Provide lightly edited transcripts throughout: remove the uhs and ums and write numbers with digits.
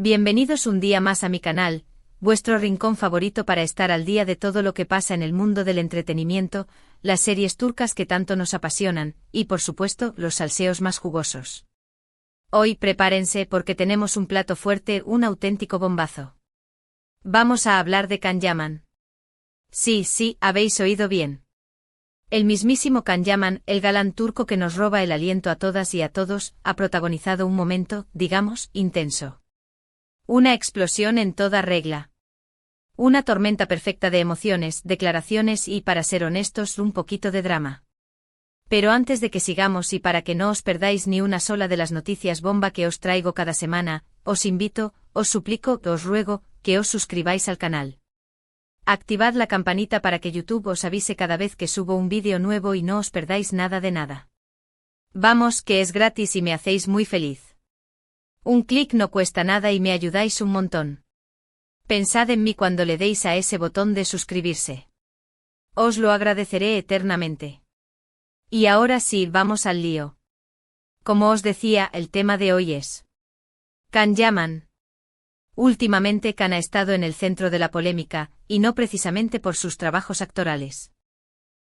Bienvenidos un día más a mi canal, vuestro rincón favorito para estar al día de todo lo que pasa en el mundo del entretenimiento, las series turcas que tanto nos apasionan, y por supuesto, los salseos más jugosos. Hoy prepárense porque tenemos un plato fuerte, un auténtico bombazo. Vamos a hablar de Can Yaman. Sí, habéis oído bien. El mismísimo Can Yaman, el galán turco que nos roba el aliento a todas y a todos, ha protagonizado un momento, digamos, intenso. Una explosión en toda regla. Una tormenta perfecta de emociones, declaraciones y, para ser honestos, un poquito de drama. Pero antes de que sigamos y para que no os perdáis ni una sola de las noticias bomba que os traigo cada semana, os invito, os suplico, os ruego, que os suscribáis al canal. Activad la campanita para que YouTube os avise cada vez que subo un vídeo nuevo y no os perdáis nada de nada. Vamos, que es gratis y me hacéis muy feliz. Un clic no cuesta nada y me ayudáis un montón. Pensad en mí cuando le deis a ese botón de suscribirse. Os lo agradeceré eternamente. Y ahora sí, vamos al lío. Como os decía, el tema de hoy es Can Yaman. Últimamente Can ha estado en el centro de la polémica, y no precisamente por sus trabajos actorales.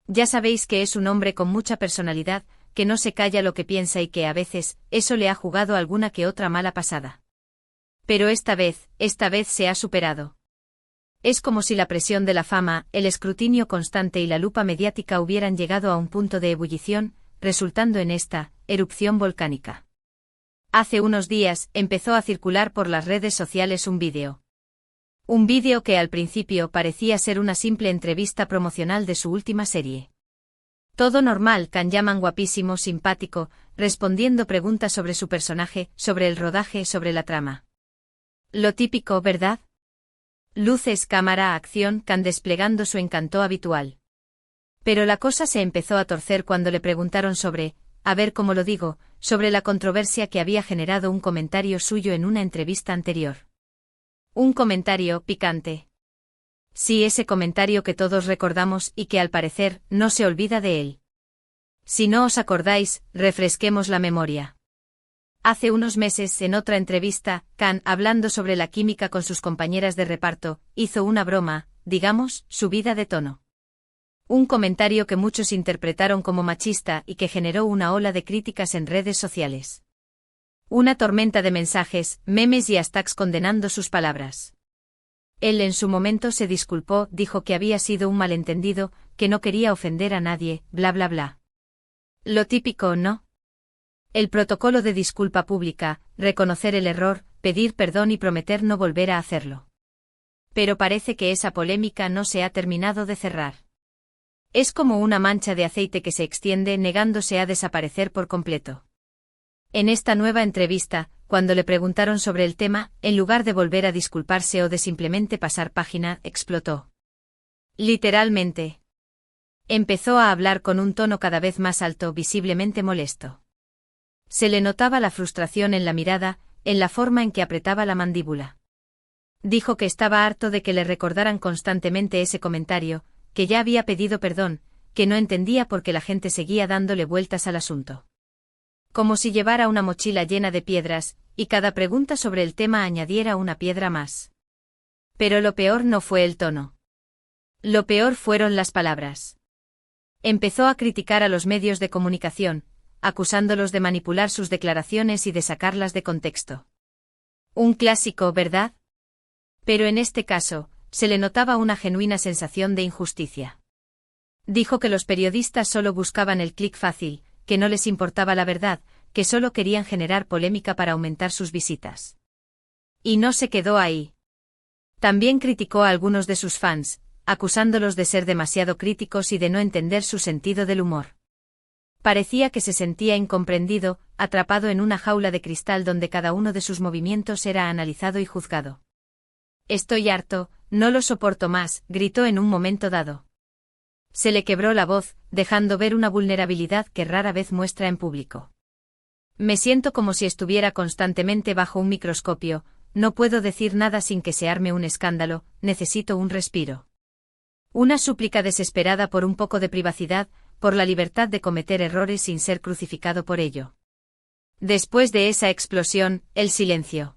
Ya sabéis que es un hombre con mucha personalidad, que no se calla lo que piensa y que a veces, eso le ha jugado alguna que otra mala pasada. Pero esta vez se ha superado. Es como si la presión de la fama, el escrutinio constante y la lupa mediática hubieran llegado a un punto de ebullición, resultando en esta erupción volcánica. Hace unos días, empezó a circular por las redes sociales un vídeo. Un vídeo que al principio parecía ser una simple entrevista promocional de su última serie. Todo normal, Can Yaman guapísimo, simpático, respondiendo preguntas sobre su personaje, sobre el rodaje, sobre la trama. Lo típico, ¿verdad? Luces, cámara, acción, Can desplegando su encanto habitual. Pero la cosa se empezó a torcer cuando le preguntaron sobre, a ver cómo lo digo, sobre la controversia que había generado un comentario suyo en una entrevista anterior. Un comentario picante. Sí, ese comentario que todos recordamos y que al parecer no se olvida de él. Si no os acordáis, refresquemos la memoria. Hace unos meses, en otra entrevista, Can, hablando sobre la química con sus compañeras de reparto, hizo una broma, digamos, subida de tono. Un comentario que muchos interpretaron como machista y que generó una ola de críticas en redes sociales. Una tormenta de mensajes, memes y hashtags condenando sus palabras. Él en su momento se disculpó, dijo que había sido un malentendido, que no quería ofender a nadie, bla bla bla. Lo típico, ¿no? El protocolo de disculpa pública, reconocer el error, pedir perdón y prometer no volver a hacerlo. Pero parece que esa polémica no se ha terminado de cerrar. Es como una mancha de aceite que se extiende negándose a desaparecer por completo. En esta nueva entrevista, cuando le preguntaron sobre el tema, en lugar de volver a disculparse o de simplemente pasar página, explotó. Literalmente. Empezó a hablar con un tono cada vez más alto, visiblemente molesto. Se le notaba la frustración en la mirada, en la forma en que apretaba la mandíbula. Dijo que estaba harto de que le recordaran constantemente ese comentario, que ya había pedido perdón, que no entendía por qué la gente seguía dándole vueltas al asunto. Como si llevara una mochila llena de piedras, y cada pregunta sobre el tema añadiera una piedra más. Pero lo peor no fue el tono. Lo peor fueron las palabras. Empezó a criticar a los medios de comunicación, acusándolos de manipular sus declaraciones y de sacarlas de contexto. Un clásico, ¿verdad? Pero en este caso, se le notaba una genuina sensación de injusticia. Dijo que los periodistas solo buscaban el clic fácil, que no les importaba la verdad, que solo querían generar polémica para aumentar sus visitas. Y no se quedó ahí. También criticó a algunos de sus fans, acusándolos de ser demasiado críticos y de no entender su sentido del humor. Parecía que se sentía incomprendido, atrapado en una jaula de cristal donde cada uno de sus movimientos era analizado y juzgado. Estoy harto, no lo soporto más, gritó en un momento dado. Se le quebró la voz, dejando ver una vulnerabilidad que rara vez muestra en público. Me siento como si estuviera constantemente bajo un microscopio, no puedo decir nada sin que se arme un escándalo, necesito un respiro. Una súplica desesperada por un poco de privacidad, por la libertad de cometer errores sin ser crucificado por ello. Después de esa explosión, el silencio.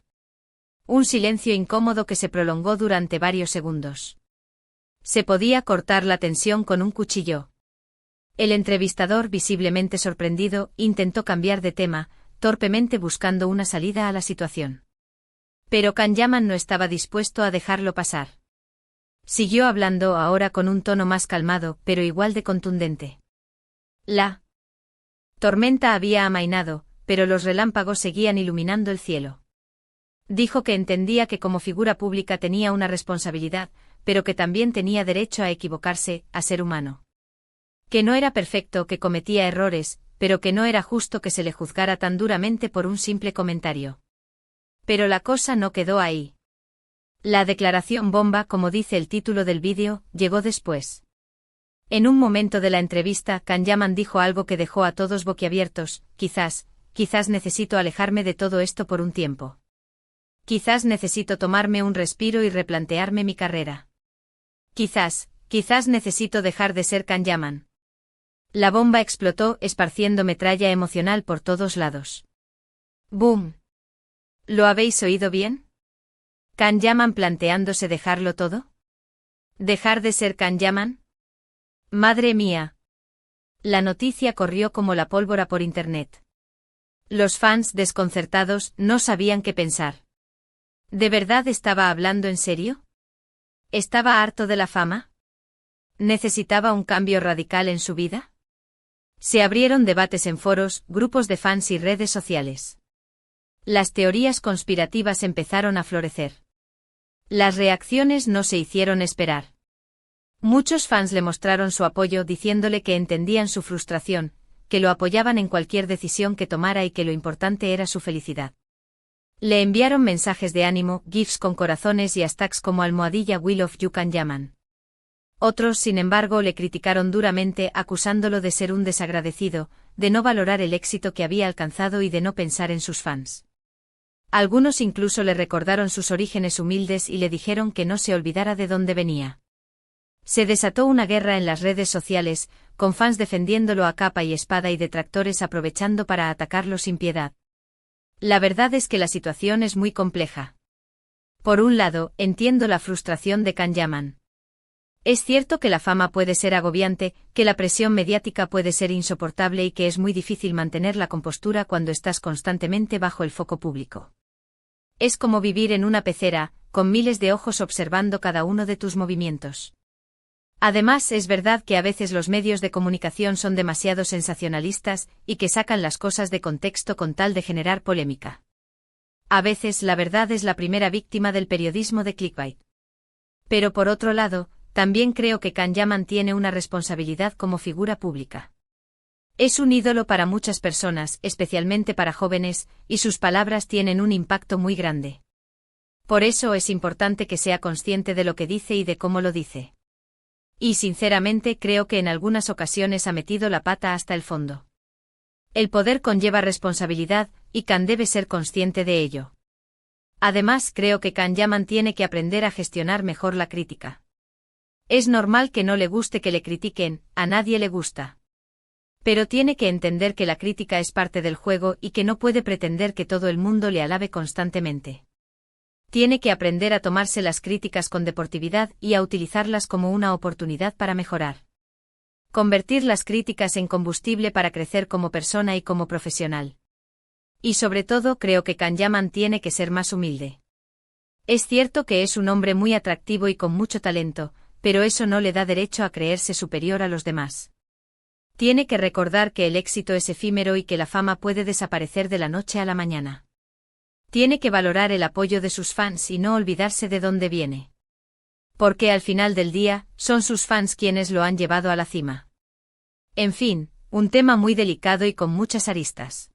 Un silencio incómodo que se prolongó durante varios segundos. Se podía cortar la tensión con un cuchillo. El entrevistador, visiblemente sorprendido, intentó cambiar de tema, torpemente buscando una salida a la situación. Pero Can Yaman no estaba dispuesto a dejarlo pasar. Siguió hablando ahora con un tono más calmado, pero igual de contundente. La tormenta había amainado, pero los relámpagos seguían iluminando el cielo. Dijo que entendía que como figura pública tenía una responsabilidad, pero que también tenía derecho a equivocarse, a ser humano. Que no era perfecto, que cometía errores, pero que no era justo que se le juzgara tan duramente por un simple comentario. Pero la cosa no quedó ahí. La declaración bomba, como dice el título del vídeo, llegó después. En un momento de la entrevista, Can Yaman dijo algo que dejó a todos boquiabiertos: quizás necesito alejarme de todo esto por un tiempo. Quizás necesito tomarme un respiro y replantearme mi carrera. Quizás necesito dejar de ser Can Yaman. La bomba explotó, esparciendo metralla emocional por todos lados. ¡Boom! ¿Lo habéis oído bien? ¿Can Yaman planteándose dejarlo todo? ¿Dejar de ser Can Yaman? ¡Madre mía! La noticia corrió como la pólvora por internet. Los fans, desconcertados, no sabían qué pensar. ¿De verdad estaba hablando en serio? ¿Estaba harto de la fama? ¿Necesitaba un cambio radical en su vida? Se abrieron debates en foros, grupos de fans y redes sociales. Las teorías conspirativas empezaron a florecer. Las reacciones no se hicieron esperar. Muchos fans le mostraron su apoyo diciéndole que entendían su frustración, que lo apoyaban en cualquier decisión que tomara y que lo importante era su felicidad. Le enviaron mensajes de ánimo, gifs con corazones y hashtags como #We love you Can Yaman. Otros, sin embargo, le criticaron duramente, acusándolo de ser un desagradecido, de no valorar el éxito que había alcanzado y de no pensar en sus fans. Algunos incluso le recordaron sus orígenes humildes y le dijeron que no se olvidara de dónde venía. Se desató una guerra en las redes sociales, con fans defendiéndolo a capa y espada y detractores aprovechando para atacarlo sin piedad. La verdad es que la situación es muy compleja. Por un lado, entiendo la frustración de Can Yaman. Es cierto que la fama puede ser agobiante, que la presión mediática puede ser insoportable y que es muy difícil mantener la compostura cuando estás constantemente bajo el foco público. Es como vivir en una pecera, con miles de ojos observando cada uno de tus movimientos. Además, es verdad que a veces los medios de comunicación son demasiado sensacionalistas y que sacan las cosas de contexto con tal de generar polémica. A veces la verdad es la primera víctima del periodismo de clickbait. Pero por otro lado, también creo que Can Yaman tiene una responsabilidad como figura pública. Es un ídolo para muchas personas, especialmente para jóvenes, y sus palabras tienen un impacto muy grande. Por eso es importante que sea consciente de lo que dice y de cómo lo dice. Y sinceramente creo que en algunas ocasiones ha metido la pata hasta el fondo. El poder conlleva responsabilidad, y Can debe ser consciente de ello. Además, creo que Can Yaman tiene que aprender a gestionar mejor la crítica. Es normal que no le guste que le critiquen, a nadie le gusta. Pero tiene que entender que la crítica es parte del juego y que no puede pretender que todo el mundo le alabe constantemente. Tiene que aprender a tomarse las críticas con deportividad y a utilizarlas como una oportunidad para mejorar. Convertir las críticas en combustible para crecer como persona y como profesional. Y sobre todo creo que Can Yaman tiene que ser más humilde. Es cierto que es un hombre muy atractivo y con mucho talento, pero eso no le da derecho a creerse superior a los demás. Tiene que recordar que el éxito es efímero y que la fama puede desaparecer de la noche a la mañana. Tiene que valorar el apoyo de sus fans y no olvidarse de dónde viene. Porque al final del día, son sus fans quienes lo han llevado a la cima. En fin, un tema muy delicado y con muchas aristas.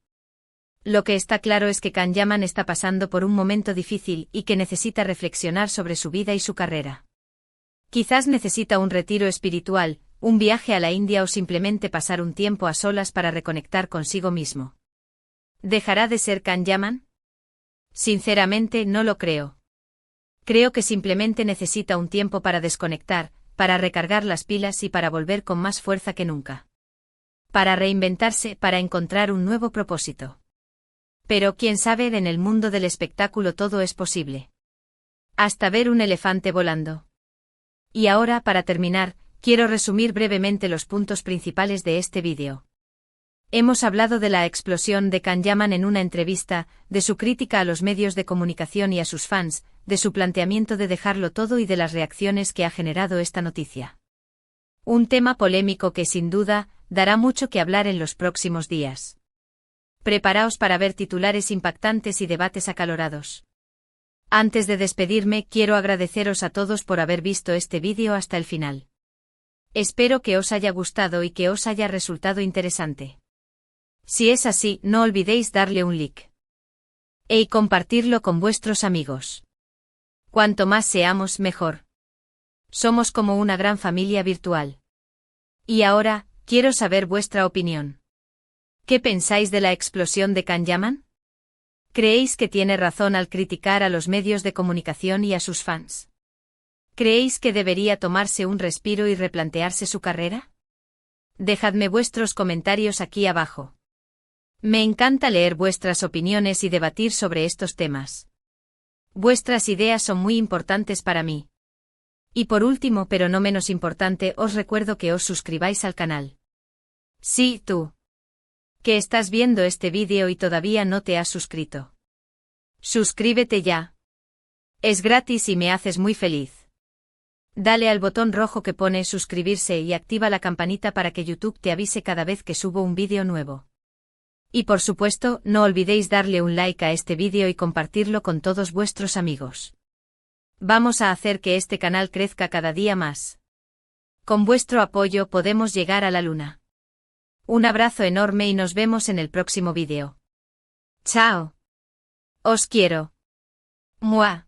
Lo que está claro es que Can Yaman está pasando por un momento difícil y que necesita reflexionar sobre su vida y su carrera. Quizás necesita un retiro espiritual, un viaje a la India o simplemente pasar un tiempo a solas para reconectar consigo mismo. ¿Dejará de ser Can Yaman? Sinceramente no lo creo. Creo que simplemente necesita un tiempo para desconectar, para recargar las pilas y para volver con más fuerza que nunca. Para reinventarse, para encontrar un nuevo propósito. Pero quién sabe, en el mundo del espectáculo todo es posible. Hasta ver un elefante volando. Y ahora, para terminar, quiero resumir brevemente los puntos principales de este vídeo. Hemos hablado de la explosión de Can Yaman en una entrevista, de su crítica a los medios de comunicación y a sus fans, de su planteamiento de dejarlo todo y de las reacciones que ha generado esta noticia. Un tema polémico que, sin duda, dará mucho que hablar en los próximos días. Preparaos para ver titulares impactantes y debates acalorados. Antes de despedirme, quiero agradeceros a todos por haber visto este vídeo hasta el final. Espero que os haya gustado y que os haya resultado interesante. Si es así, no olvidéis darle un like. Y compartirlo con vuestros amigos. Cuanto más seamos, mejor. Somos como una gran familia virtual. Y ahora, quiero saber vuestra opinión. ¿Qué pensáis de la explosión de Can Yaman? ¿Creéis que tiene razón al criticar a los medios de comunicación y a sus fans? ¿Creéis que debería tomarse un respiro y replantearse su carrera? Dejadme vuestros comentarios aquí abajo. Me encanta leer vuestras opiniones y debatir sobre estos temas. Vuestras ideas son muy importantes para mí. Y por último, pero no menos importante, os recuerdo que os suscribáis al canal. Sí, tú, que estás viendo este vídeo y todavía no te has suscrito. Suscríbete ya. Es gratis y me haces muy feliz. Dale al botón rojo que pone suscribirse y activa la campanita para que YouTube te avise cada vez que subo un vídeo nuevo. Y por supuesto, no olvidéis darle un like a este vídeo y compartirlo con todos vuestros amigos. Vamos a hacer que este canal crezca cada día más. Con vuestro apoyo podemos llegar a la luna. Un abrazo enorme y nos vemos en el próximo vídeo. Chao. Os quiero. Mua.